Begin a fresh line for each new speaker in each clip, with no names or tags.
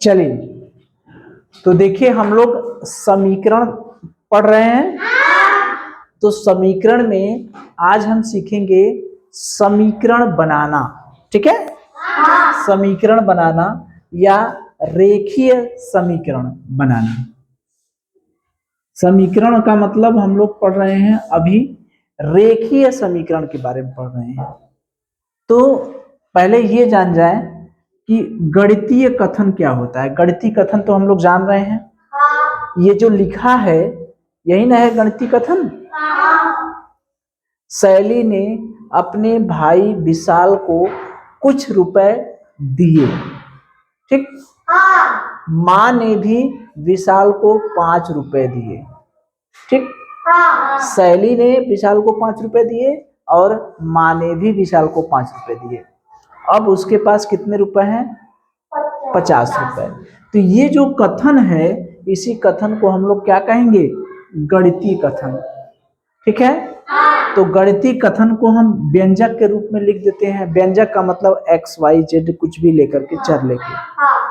चलिए, तो देखिए हम लोग समीकरण पढ़ रहे हैं। तो समीकरण में आज हम सीखेंगे समीकरण बनाना। ठीक है, समीकरण बनाना या रेखीय समीकरण बनाना। समीकरण का मतलब हम लोग पढ़ रहे हैं अभी रेखीय समीकरण के बारे में पढ़ रहे हैं। तो पहले ये जान जाए कि गणितीय कथन क्या होता है। गणितीय कथन तो हम लोग जान रहे हैं, ये जो लिखा है यही ना है गणितीय कथन। शैली ने अपने भाई विशाल को कुछ रुपए दिए, ठीक। माँ ने भी विशाल को 5 रुपए दिए, ठीक। शैली ने विशाल को 5 रुपए दिए और माँ ने भी विशाल को 5 रुपए दिए। अब उसके पास कितने रुपए हैं? 50 रुपए। तो ये जो कथन है, इसी कथन को हम लोग क्या कहेंगे? गणितीय कथन। ठीक है, तो गणितीय कथन को हम व्यंजक के रूप में लिख देते हैं। व्यंजक का मतलब x y z कुछ भी लेकर के, चर लेके।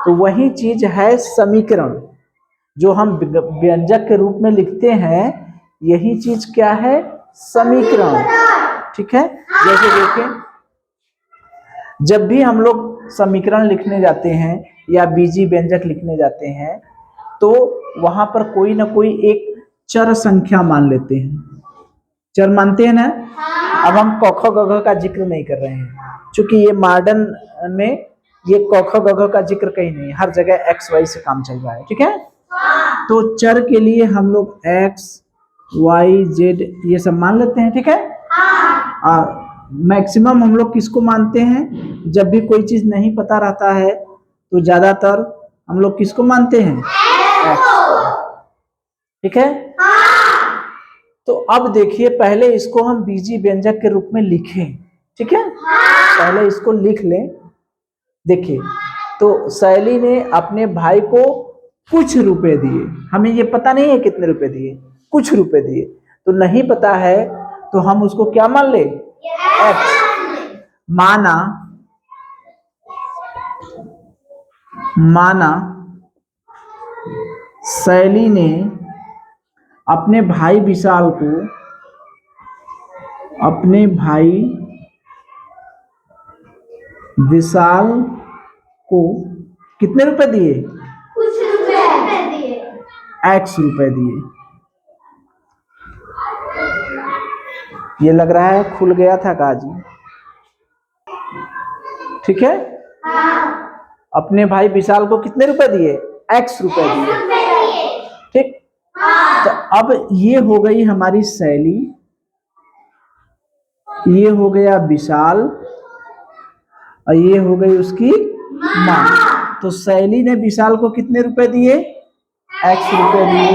तो वही चीज है समीकरण, जो हम व्यंजक के रूप में लिखते हैं, यही चीज क्या है? समीकरण। ठीक है, जैसे देखें, जब भी हम लोग समीकरण लिखने जाते हैं या बीजी व्यंजक लिखने जाते हैं, तो वहां पर कोई ना कोई एक चर संख्या मान लेते हैं। चर मानते हैं ना। अब हम क ख ग घ का जिक्र नहीं कर रहे हैं, क्योंकि ये मॉडर्न में ये क ख ग घ का जिक्र कहीं नहीं, हर जगह एक्स वाई से काम चल रहा है। ठीक है, तो चर के लिए हम लोग एक्स वाई जेड ये सब मान लेते हैं। ठीक है, और मैक्सिमम हम लोग किसको मानते हैं? जब भी कोई चीज नहीं पता रहता है तो ज्यादातर हम लोग किसको मानते हैं? एक्स। ठीक है, तो अब देखिए, पहले इसको हम बीजी व्यंजक के रूप में लिखें। ठीक है, पहले इसको लिख लें। देखिए, तो शैली ने अपने भाई को कुछ रुपए दिए, हमें ये पता नहीं है कितने रुपए दिए, कुछ रुपए दिए। तो नहीं पता है तो हम उसको क्या मान ले? एक्स। माना शैली ने अपने भाई विशाल को कितने रुपए दिए?
कुछ रुपए दिए,
एक्स रुपए दिए। ये लग रहा है खुल गया था काजी। ठीक है, अपने भाई विशाल को कितने रुपए दिए? एक्स रुपए दिए। ठीक, तो अब ये हो गई हमारी शैली, ये हो गया विशाल, और ये हो गई उसकी माँ। तो शैली ने विशाल को कितने रुपए दिए? एक्स रुपए दिए।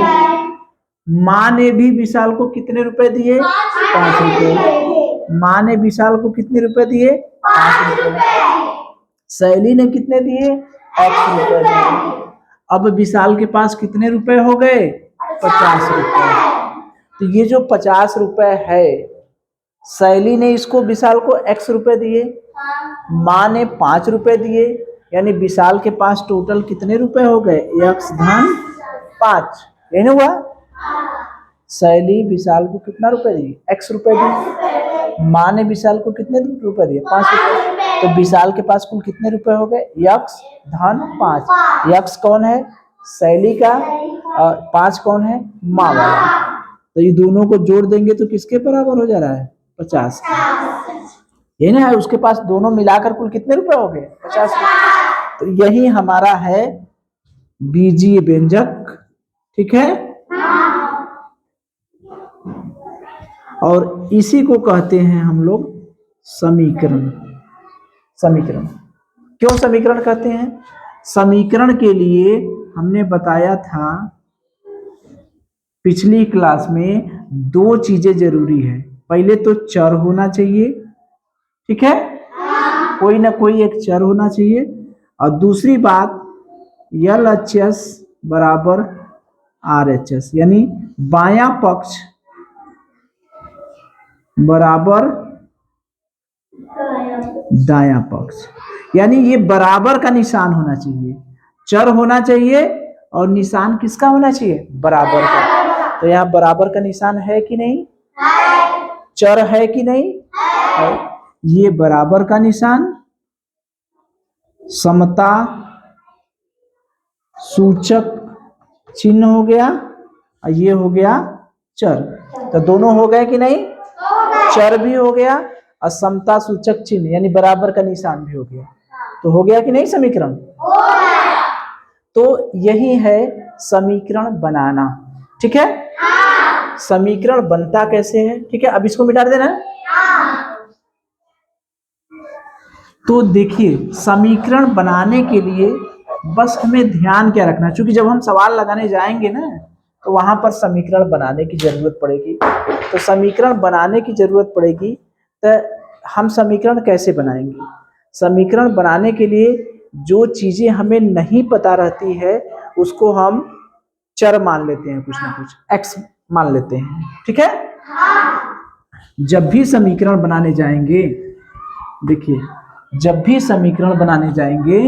माँ ने भी विशाल को कितने रुपए दिए? 5 रुपए। माँ ने विशाल को कितने रुपए दिए? 5 रुपए। शैली ने कितने दिए? एक्स रुपए दिए। अब विशाल के पास कितने रुपए हो गए? 50 रुपए। तो ये जो 50 रुपए है, शैली ने इसको विशाल को एक्स रुपए दिए, माँ ने 5 रुपए दिए, यानी विशाल के पास टोटल कितने रुपए हो गए? एक्स धन 5। यही हुआ। शैली विशाल को कितना रुपए दिए? एक्स रुपए दिए। माँ ने विशाल को कितने रुपए दिए? 5 रुपए। तो विशाल के पास कुल कितने रुपए हो गए? एक्स धन 5। एक्स कौन है? शैली का, और 5 कौन है? माँ वाला। तो ये दोनों को जोड़ देंगे तो किसके बराबर हो जा रहा है? 50। ये ना है, उसके पास दोनों मिलाकर कुल कितने रुपए हो गए? 50 रुपए। तो यही हमारा है बीजीय व्यंजक। ठीक है, और इसी को कहते हैं हम लोग समीकरण। समीकरण क्यों समीकरण कहते हैं? समीकरण के लिए हमने बताया था पिछली क्लास में, 2 चीजें जरूरी है। पहले तो चर होना चाहिए, ठीक है, कोई ना कोई एक चर होना चाहिए, और दूसरी बात LHS बराबर RHS, यानी बायां पक्ष बराबर दायां पक्ष, यानी ये बराबर का निशान होना चाहिए। चर होना चाहिए और निशान किसका होना चाहिए, बराबर का। तो यहाँ बराबर का निशान है कि नहीं, चर है कि नहीं, है। ये बराबर का निशान समता सूचक चिन्ह हो गया और ये हो गया चर। तो दोनों हो गए कि नहीं, चर भी हो गया और समता सूचक चिन्ह यानी बराबर का निशान भी हो गया। तो हो गया कि नहीं समीकरण। तो यही है समीकरण बनाना, ठीक है। समीकरण बनता कैसे है, ठीक है। अब इसको मिटा देना। तो देखिए समीकरण बनाने के लिए बस हमें ध्यान क्या रखना, क्योंकि जब हम सवाल लगाने जाएंगे ना तो वहां पर समीकरण बनाने की जरूरत पड़ेगी। तो समीकरण बनाने की जरूरत पड़ेगी तो हम समीकरण कैसे बनाएंगे। समीकरण बनाने के लिए जो चीजें हमें नहीं पता रहती है उसको हम चर मान लेते हैं, कुछ ना कुछ एक्स मान लेते हैं, ठीक है। जब भी समीकरण बनाने जाएंगे, देखिए जब भी समीकरण बनाने जाएंगे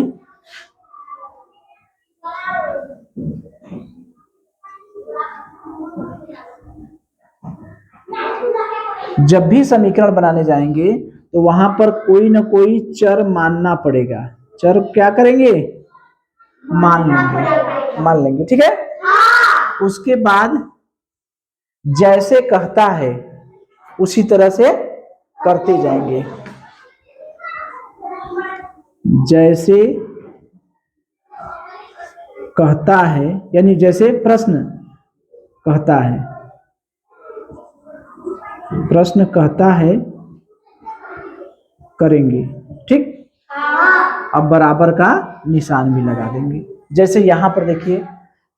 जब भी समीकरण बनाने जाएंगे तो वहां पर कोई ना कोई चर मानना पड़ेगा। चर क्या करेंगे, मान लेंगे, ठीक है। उसके बाद जैसे कहता है उसी तरह से करते जाएंगे। जैसे कहता है यानी जैसे प्रश्न कहता है, प्रश्न कहता है करेंगे, ठीक। अब बराबर का निशान भी लगा देंगे। जैसे यहाँ पर देखिए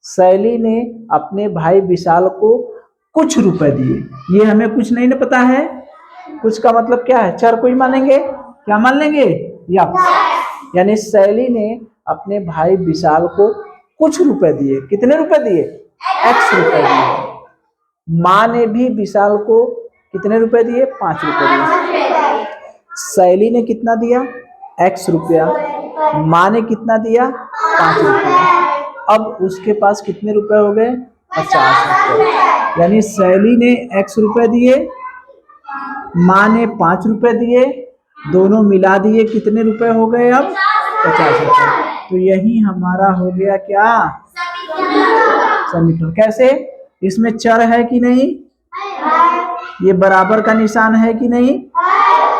शैली ने अपने भाई विशाल को कुछ रुपए दिए, ये हमें कुछ नहीं ना पता है। कुछ का मतलब क्या है, चर को ही मानेंगे, क्या मान लेंगे, यक्स। यानी शैली ने अपने भाई विशाल को कुछ रुपए दिए, कितने रुपए दिए, एक्स रुपए दिए। माँ ने भी विशाल को कितने रुपए दिए, 5 रुपए दिए। शैली ने कितना दिया, एक्स रुपया, माँ ने कितना दिया, 5 रुपया। अब उसके पास कितने रुपए हो गए, 50 रुपए। यानी शैली ने एक्स रुपए दिए, माँ ने 5 रुपए दिए, दोनों मिला दिए, कितने रुपए हो गए अब, 50 रुपए। तो यही हमारा हो गया क्या, समीकरण। कैसे, इसमें चर है कि नहीं, ये बराबर का निशान है कि नहीं।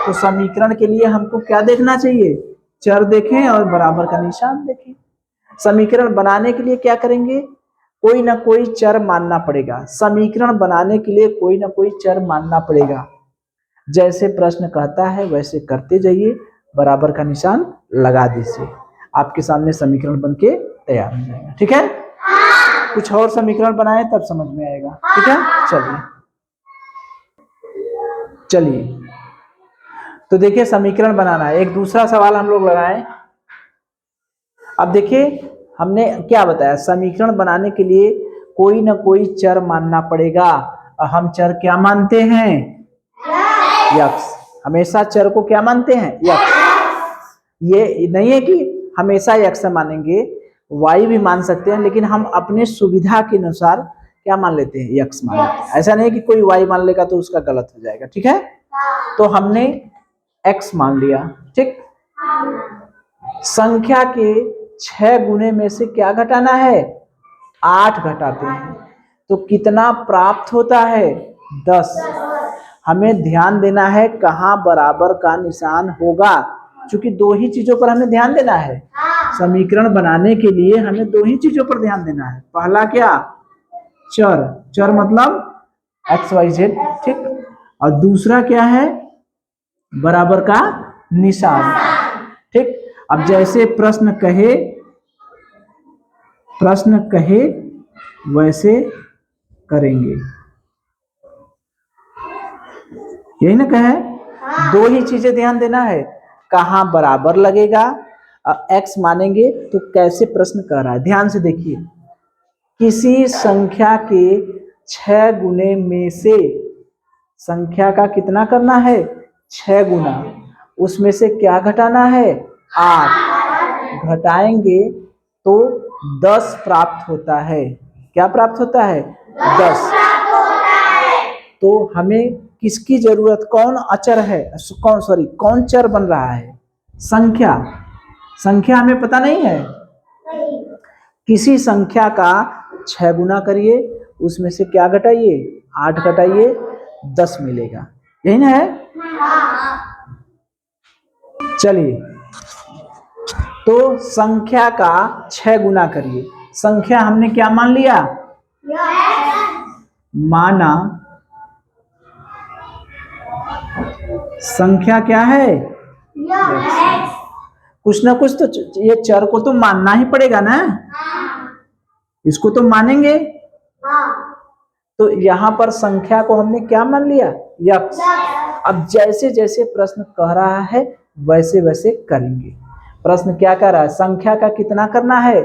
तो समीकरण के लिए हमको क्या देखना चाहिए, चर देखें और बराबर का निशान देखें। समीकरण बनाने के लिए क्या करेंगे, कोई ना कोई चर मानना पड़ेगा। समीकरण बनाने के लिए कोई ना कोई चर मानना पड़ेगा। जैसे प्रश्न कहता है वैसे करते जाइए, बराबर का निशान लगा दीजिए, आपके सामने समीकरण बनके तैयार हो जाएगा, ठीक है। कुछ और समीकरण बनाए तब समझ में आएगा, ठीक है। चलिए तो देखिए समीकरण बनाना है। एक दूसरा सवाल हम लोग लगाएं। अब देखिए हमने क्या बताया, समीकरण बनाने के लिए कोई ना कोई चर मानना पड़ेगा। हम चर क्या मानते हैं, यक्स। हमेशा चर को क्या मानते हैं, यक्स। ये नहीं है कि हमेशा यक्स मानेंगे, वाई भी मान सकते हैं, लेकिन हम अपने सुविधा के अनुसार क्या मान लेते हैं, यक्स मान लेते हैं। ऐसा नहीं है कि कोई वाई मान लेगा तो उसका गलत हो जाएगा, ठीक है। तो हमने एक्स मान लिया, ठीक। संख्या के 6 गुने में से क्या घटाना है, 8 घटाते हैं तो कितना प्राप्त होता है, 10। हमें ध्यान देना है कहाँ बराबर का निशान होगा, क्योंकि दो ही चीजों पर हमें ध्यान देना है। समीकरण बनाने के लिए हमें दो ही चीजों पर ध्यान देना है। पहला क्या, चर, चर मतलब एक्स वाई जेड, ठीक। और दूसरा क्या है, बराबर का निशान, ठीक। अब जैसे प्रश्न कहे वैसे करेंगे, यही ना कहे। दो ही चीजें ध्यान देना है, कहाँ बराबर लगेगा, एक्स मानेंगे तो कैसे प्रश्न कर रहा है। ध्यान से देखिए, किसी संख्या के 6 गुने में से संख्या का कितना करना है, 6 गुना, उसमें से क्या घटाना है, 8 घटाएंगे तो 10 प्राप्त होता है। क्या प्राप्त होता है? 10। तो हमें किसकी जरूरत, कौन अचर है, कौन चर बन रहा है? संख्या। संख्या हमें पता नहीं है। किसी संख्या का 6 गुना करिए, उसमें से क्या घटाइए? 8 घटाइए, 10 मिलेगा। यही ना है? चलिए, तो संख्या का 6 गुना करिए। संख्या हमने क्या मान लिया? माना संख्या क्या है? कुछ ना कुछ तो ये चर को तो मानना ही पड़ेगा ना, इसको तो मानेंगे। तो यहाँ पर संख्या को हमने क्या मान लिया? यक्ष। अब जैसे जैसे प्रश्न कह रहा है वैसे वैसे करेंगे। प्रश्न क्या कह रहा है? संख्या का कितना करना है?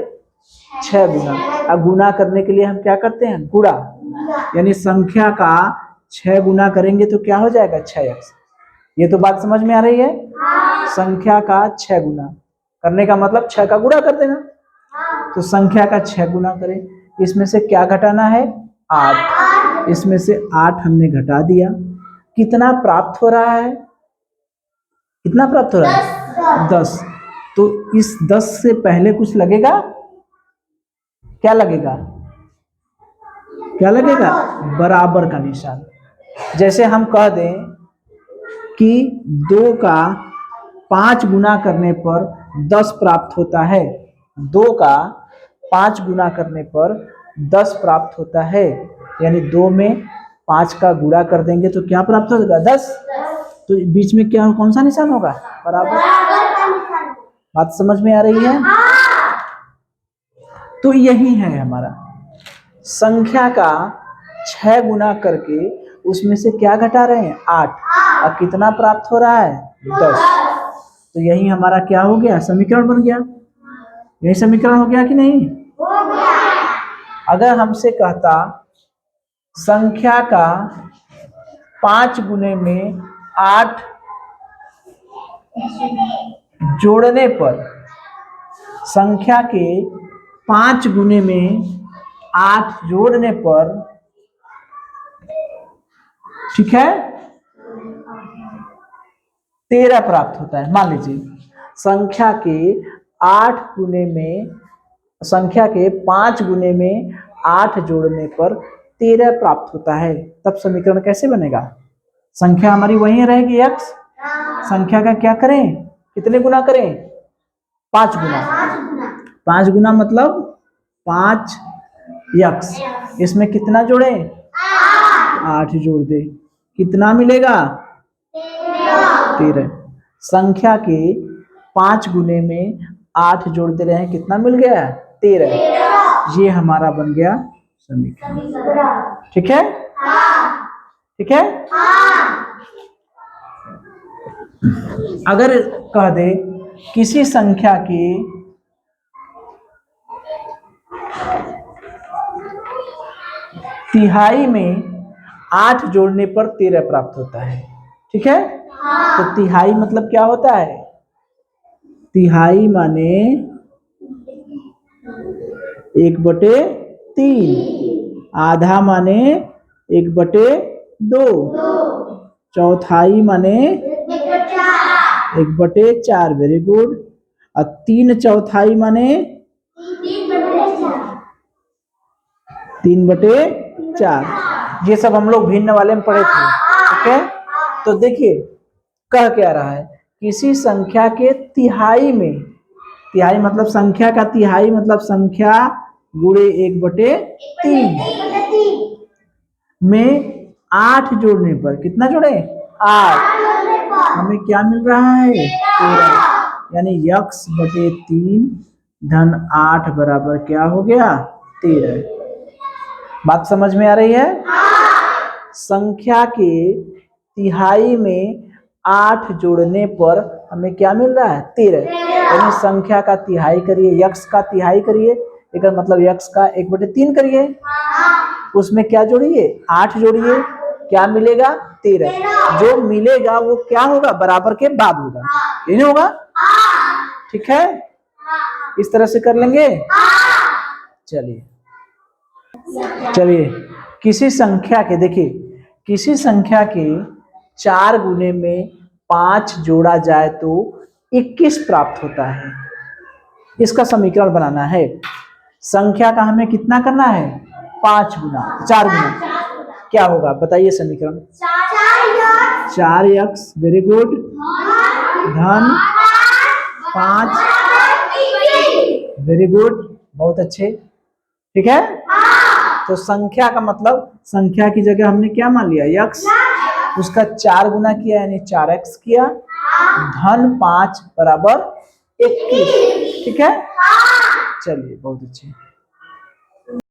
6 गुना। अब गुना करने के लिए हम क्या करते हैं? गुणा। यानी संख्या का 6 गुना करेंगे तो क्या हो जाएगा? 6x। ये तो बात समझ में आ रही है? संख्या का 6 गुना करने का मतलब 6 का गुणा कर देना। तो संख्या का 6 गुना करें, इसमें से क्या घटाना है? 8। इसमें से 8 हमने घटा दिया। कितना प्राप्त हो रहा है? कितना प्राप्त हो रहा है? 10। तो इस 10 से पहले कुछ लगेगा? क्या लगेगा? क्या लगेगा? बराबर का निशान। जैसे हम कह दें कि 2 का 5 गुना करने पर 10 प्राप्त होता है। 2 का 5 गुना करने पर 10 प्राप्त होता है। यानी 2 में 5 का गुणा कर देंगे तो क्या प्राप्त होगा? 10। तो बीच में क्या, कौन सा निशान होगा? बराबर। बात समझ में आ रही है? तो यही है हमारा संख्या का 6 गुना करके उसमें से क्या घटा रहे हैं? 8। और कितना प्राप्त हो रहा है? 10। तो यही हमारा क्या हो गया? समीकरण बन गया। यही समीकरण हो गया कि नहीं? हो गया। अगर हमसे कहता संख्या का 5 गुने में 8 जोड़ने पर, संख्या के 5 गुने में 8 जोड़ने पर, ठीक है, 13 प्राप्त होता है। मान लीजिए संख्या के 8 गुने में, संख्या के 5 गुने में 8 जोड़ने पर 13 प्राप्त होता है। तब समीकरण कैसे बनेगा? संख्या हमारी वही रहेगी x। संख्या का क्या करें? कितने गुना करें? 5 गुना। 5 गुना मतलब 5x। इसमें कितना जोड़े? 8 जोड़ दे, कितना मिलेगा? 13। संख्या के 5 गुने में 8 जोड़ दे रहे हैं, कितना मिल गया? 13। ये हमारा बन गया समीकरण। ठीक है? ठीक है? अगर कह दे किसी संख्या की तिहाई में 8 जोड़ने पर 13 प्राप्त होता है। ठीक है? तो तिहाई मतलब क्या होता है? तिहाई माने 1/3। आधा माने 1/2। चौथाई माने 1/4। Very good. और 3/4 माने 3/4। ये सब हम लोग भिन्न वाले में पढ़े थे। ठीक है? तो देखिए कह क्या रहा है? किसी संख्या के तिहाई में, तिहाई मतलब संख्या का तिहाई मतलब संख्या गुणे 1/3 में 8 जोड़ने पर, कितना जोड़े? 8। हमें क्या मिल रहा है? 13। यानी x/3 धन 8 बराबर क्या हो गया? 13। बात समझ में आ रही है? संख्या के तिहाई में 8 जोड़ने पर हमें क्या मिल रहा है? 13। यानी संख्या का तिहाई करिए, x का तिहाई करिए, एक मतलब x का 1/3 करिए, उसमें क्या जोड़िए? 8 जोड़िए, क्या मिलेगा? 13। जो मिलेगा वो क्या होगा? बराबर के बाद होगा। ये नहीं होगा? ठीक है? इस तरह से कर लेंगे। चलिए चलिए, किसी संख्या के, देखिए किसी संख्या के 4 गुने में 5 जोड़ा जाए तो 21 प्राप्त होता है। इसका समीकरण बनाना है। संख्या का हमें कितना करना है? 5 गुना, 4 गुना। क्या होगा बताइए समीकरण? 4x, वेरी गुड, धन 5, वेरी गुड, बहुत अच्छे, ठीक है। तो संख्या का मतलब, संख्या की जगह हमने क्या मान लिया? x, उसका 4 गुना किया यानी 4x किया, धन 5 बराबर 21, ठीक है। चलिए बहुत अच्छे।